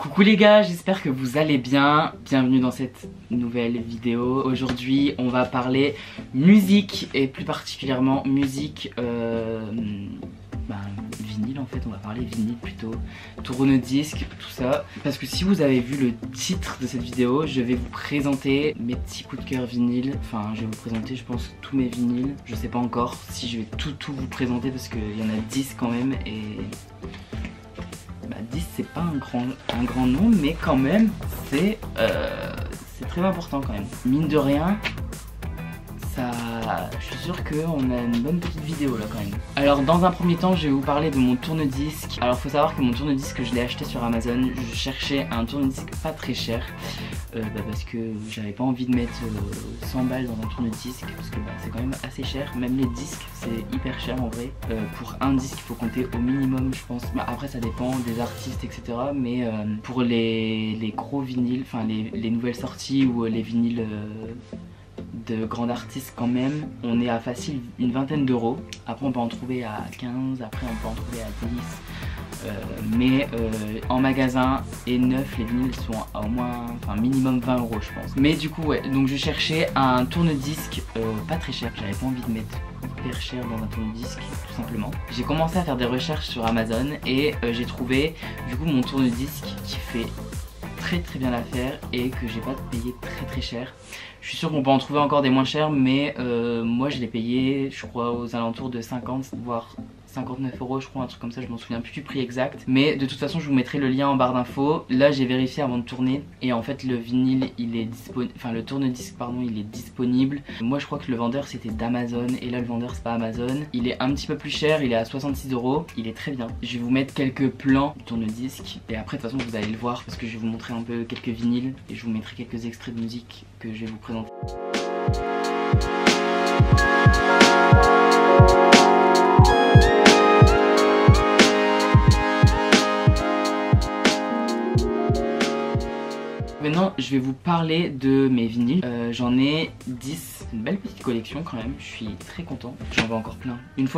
Coucou les gars, j'espère que vous allez bien. Bienvenue dans cette nouvelle vidéo. Aujourd'hui on va parler musique et plus particulièrement musique vinyle en fait, on va parler vinyle plutôt, tourne-disque, tout ça. Parce que si vous avez vu le titre de cette vidéo, je vais vous présenter mes petits coups de cœur vinyle. Enfin je vais vous présenter je pense tous mes vinyles. Je sais pas encore si je vais tout vous présenter parce qu'il y en a 10 quand même et... 10 c'est pas un grand nombre mais quand même c'est très important quand même. Mine de rien, ça, je suis sûr qu'on a une bonne petite vidéo là quand même. Alors dans un premier temps je vais vous parler de mon tourne-disque. Alors faut savoir que mon tourne-disque je l'ai acheté sur Amazon. Je cherchais un tourne-disque pas très cher parce que j'avais pas envie de mettre 100 balles dans un tourne-disque parce que c'est quand même assez cher. Même les disques c'est hyper cher en vrai. Pour un disque il faut compter au minimum je pense. Après ça dépend des artistes etc. Mais pour les gros vinyles, enfin les nouvelles sorties ou les vinyles de grands artistes quand même, on est à facile une vingtaine d'euros. Après on peut en trouver à 15, après on peut en trouver à 10. Mais en magasin et neuf les vinyles sont à au moins, enfin minimum 20 euros je pense. Mais du coup ouais, donc je cherchais un tourne-disque pas très cher, j'avais pas envie de mettre hyper cher dans un tourne-disque tout simplement. J'ai commencé à faire des recherches sur Amazon et j'ai trouvé du coup mon tourne-disque qui fait très bien l'affaire et que j'ai pas payé très cher. Je suis sûr qu'on peut en trouver encore des moins chers mais moi je l'ai payé je crois aux alentours de 50 voire 59 euros je crois, un truc comme ça, je m'en souviens plus du prix exact. Mais de toute façon je vous mettrai le lien en barre d'infos. Là j'ai vérifié avant de tourner et en fait le vinyle il est disponible, enfin le tourne-disque pardon il est disponible. Moi je crois que le vendeur c'était d'Amazon et là le vendeur c'est pas Amazon. Il est un petit peu plus cher, il est à 66 euros, il est très bien. Je vais vous mettre quelques plans du tourne-disque et après de toute façon vous allez le voir parce que je vais vous montrer un peu quelques vinyles et je vous mettrai quelques extraits de musique que je vais vous présenter. Maintenant je vais vous parler de mes vinyles. J'en ai 10, une belle petite collection quand même, je suis très content. J'en veux encore plein. De toute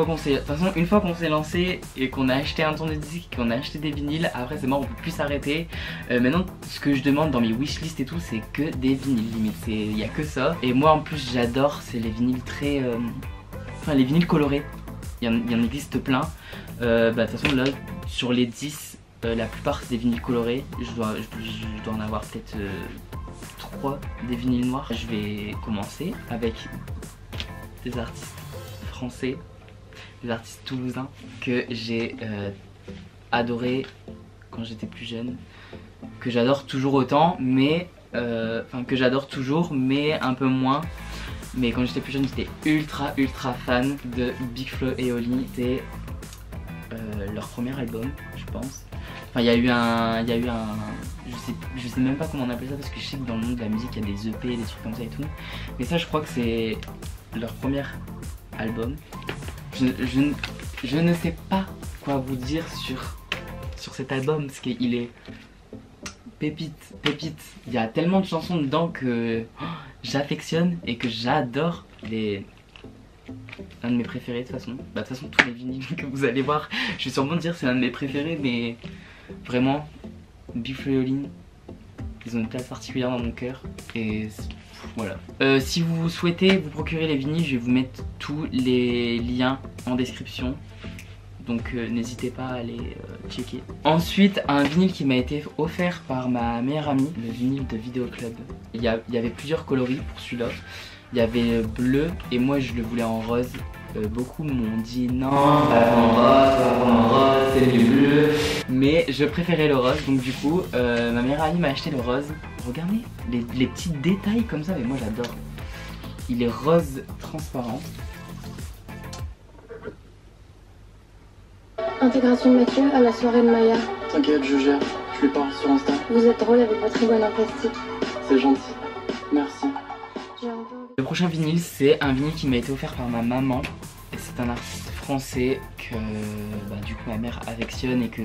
façon une fois qu'on s'est lancé et qu'on a acheté un tourne-disque, qu'on a acheté des vinyles, après c'est mort, on peut plus s'arrêter. Maintenant ce que je demande dans mes wishlist et tout c'est que des vinyles limite, il n'y a que ça. Et moi en plus j'adore, c'est les vinyles très... Enfin les vinyles colorés, il y en existe plein. De toute façon là sur les 10 la plupart c'est des vinyles colorés. Je dois en avoir peut-être 3 des vinyles noirs. Je vais commencer avec des artistes français, des artistes toulousains que j'ai adoré quand j'étais plus jeune, que j'adore toujours autant mais enfin que j'adore toujours mais un peu moins. Mais quand j'étais plus jeune j'étais ultra fan de Big Flo et Oli. C'était leur premier album je pense. Enfin il y a eu un je sais même pas comment on appelle ça parce que je sais que dans le monde de la musique il y a des EP, des trucs comme ça et tout. Mais ça je crois que c'est leur premier album. Je ne sais pas quoi vous dire sur cet album parce qu'il est pépite. Il y a tellement de chansons dedans que j'affectionne et que j'adore. Un de mes préférés de toute façon. De toute façon tous les vinyles que vous allez voir, je vais sûrement dire c'est un de mes préférés mais vraiment Big Flo et Oli, ils ont une place particulière dans mon cœur et voilà. Si vous souhaitez vous procurer les vinyles, je vais vous mettre tous les liens en description. Donc n'hésitez pas à aller checker. Ensuite un vinyle qui m'a été offert par ma meilleure amie, le vinyle de Vidéo Club. Il y avait plusieurs coloris pour celui-là. Il y avait bleu et moi je le voulais en rose. Beaucoup m'ont dit non, pas en rose, c'est du bleu. Mais je préférais le rose donc du coup ma meilleure amie m'a acheté le rose. Regardez les petits détails comme ça mais moi j'adore. Il est rose transparent. Intégration de Mathieu à la soirée de Maya. T'inquiète, je gère. Je lui parle sur Insta. Vous êtes drôle avec votre ribbon en plastique. C'est gentil. Merci. Le prochain vinyle, c'est un vinyle qui m'a été offert par ma maman. Et c'est un artiste français que du coup ma mère affectionne et que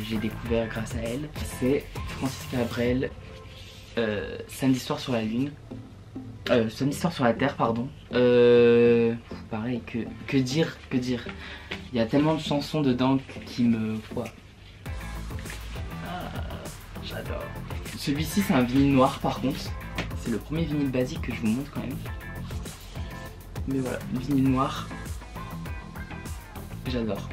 j'ai découvert grâce à elle. C'est Francis Cabrel, Samedi soir sur la lune. Samedi soir sur la terre, pardon. Pareil, que dire. Il y a tellement de chansons dedans qui me... j'adore. Celui-ci c'est un vinyle noir par contre. C'est le premier vinyle basique que je vous montre quand même. Mais voilà, vinyle noir. J'adore.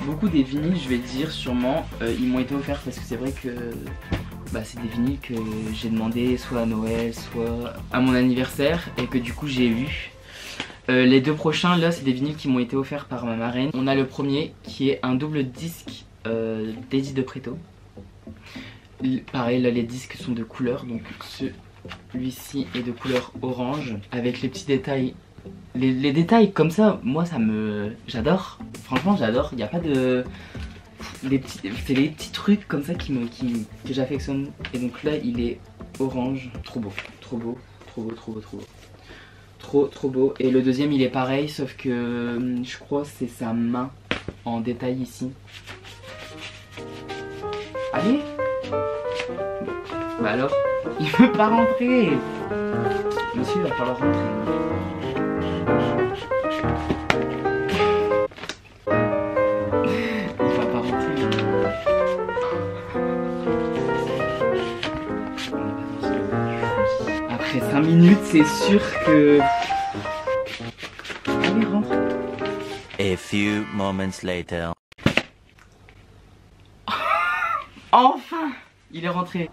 Beaucoup des vinyles, je vais dire sûrement, ils m'ont été offerts parce que c'est vrai que c'est des vinyles que j'ai demandé soit à Noël, soit à mon anniversaire et que du coup j'ai eu. Les deux prochains là c'est des vinyles qui m'ont été offerts par ma marraine. On a le premier qui est un double disque d'Eddie De Pretto. Pareil là les disques sont de couleur, donc celui-ci est de couleur orange avec les petits détails. Les détails comme ça, moi ça me... j'adore, franchement j'adore, il n'y a pas de... C'est les petits trucs comme ça que j'affectionne. Et donc là il est orange, trop beau, trop beau, trop beau, trop beau, trop beau. Trop beau. Et le deuxième il est pareil sauf que je crois c'est sa main en détail ici. Allez. Bon. Bah alors, il veut pas rentrer. Monsieur il va falloir rentrer. Il va pas rentrer. Après 5 minutes c'est sûr que... Allez rentre. A few moments later. Enfin, il est rentré.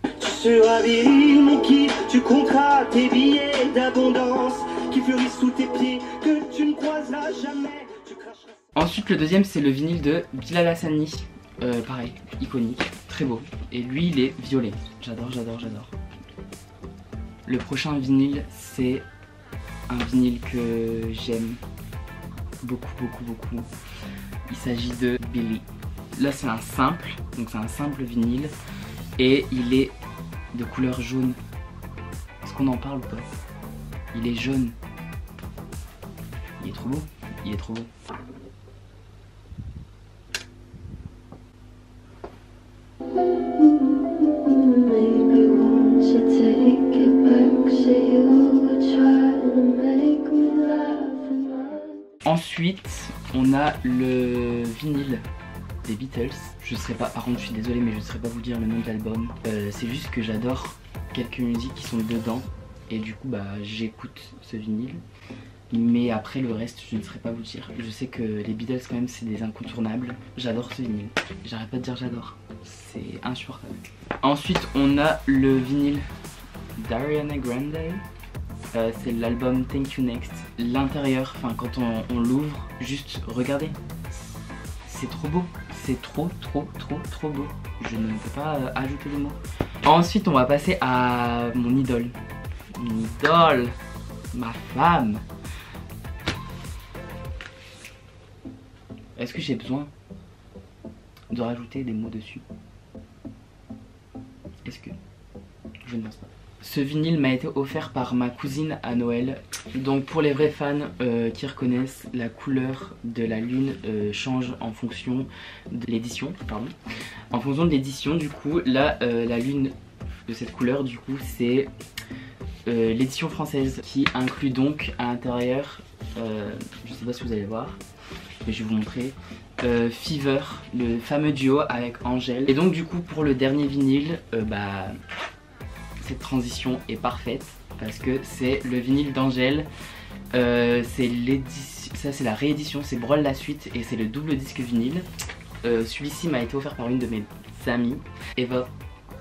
Tu seras viril, mon kid, tu compteras tes billets d'abondance qui fleurissent sous tes pieds, que tu ne croiseras jamais. Tu cracheras... Ensuite, le deuxième, c'est le vinyle de Bilal Hassani. Pareil, iconique, très beau. Et lui, il est violet. J'adore, j'adore, j'adore. Le prochain vinyle, c'est un vinyle que j'aime beaucoup, beaucoup, beaucoup. Il s'agit de Billy. Là c'est un simple, donc c'est un simple vinyle et il est de couleur jaune. Est-ce qu'on en parle ou pas? Il est jaune. Il est trop beau, il est trop beau. Ensuite, on a le vinyle des Beatles. Je serais pas, par contre, je suis désolé, mais je ne saurais pas vous dire le nom de l'album. C'est juste que j'adore quelques musiques qui sont dedans et du coup, j'écoute ce vinyle. Mais après, le reste, je ne saurais pas vous dire. Je sais que les Beatles, quand même, c'est des incontournables. J'adore ce vinyle. J'arrête pas de dire j'adore. C'est insupportable. Ensuite, on a le vinyle d'Ariana Grande. C'est l'album Thank You Next. L'intérieur, enfin quand on l'ouvre, juste regardez. C'est trop beau. C'est trop beau. Je ne peux pas ajouter de mots. Ensuite on va passer à mon idole. Mon idole. Ma femme. Est-ce que j'ai besoin de rajouter des mots dessus? Est-ce que... Je ne pense pas. Ce vinyle m'a été offert par ma cousine à Noël. Donc pour les vrais fans qui reconnaissent, la couleur de la lune change en fonction de l'édition. En fonction de l'édition, du coup, là la lune de cette couleur, du coup, c'est l'édition française qui inclut donc à l'intérieur, je sais pas si vous allez voir, mais je vais vous montrer. Fever, le fameux duo avec Angèle. Et donc du coup pour le dernier vinyle, cette transition est parfaite parce que c'est le vinyle d'Angèle. Ça c'est la réédition, c'est Brol la suite et c'est le double disque vinyle. Celui-ci m'a été offert par une de mes amies, Eva,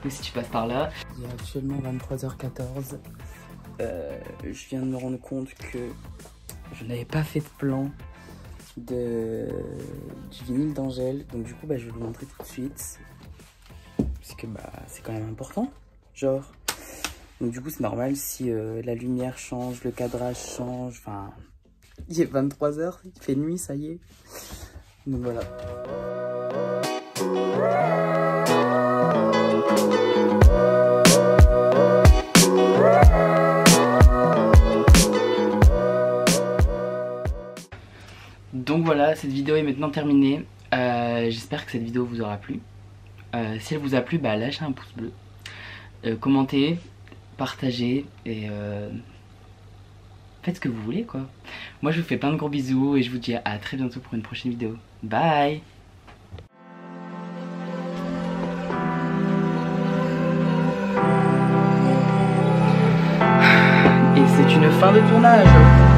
si tu passes par là. Il est actuellement 23h14. Je viens de me rendre compte que je n'avais pas fait de plan du vinyle d'Angèle, donc du coup je vais vous montrer tout de suite parce que c'est quand même important, genre. Donc du coup c'est normal si la lumière change, le cadrage change, enfin il est 23h, il fait nuit, ça y est. Donc voilà. Donc voilà, cette vidéo est maintenant terminée. J'espère que cette vidéo vous aura plu. Si elle vous a plu, lâchez un pouce bleu. Commentez, partagez et faites ce que vous voulez quoi. Moi je vous fais plein de gros bisous et je vous dis à très bientôt pour une prochaine vidéo. Bye. fin de tournage.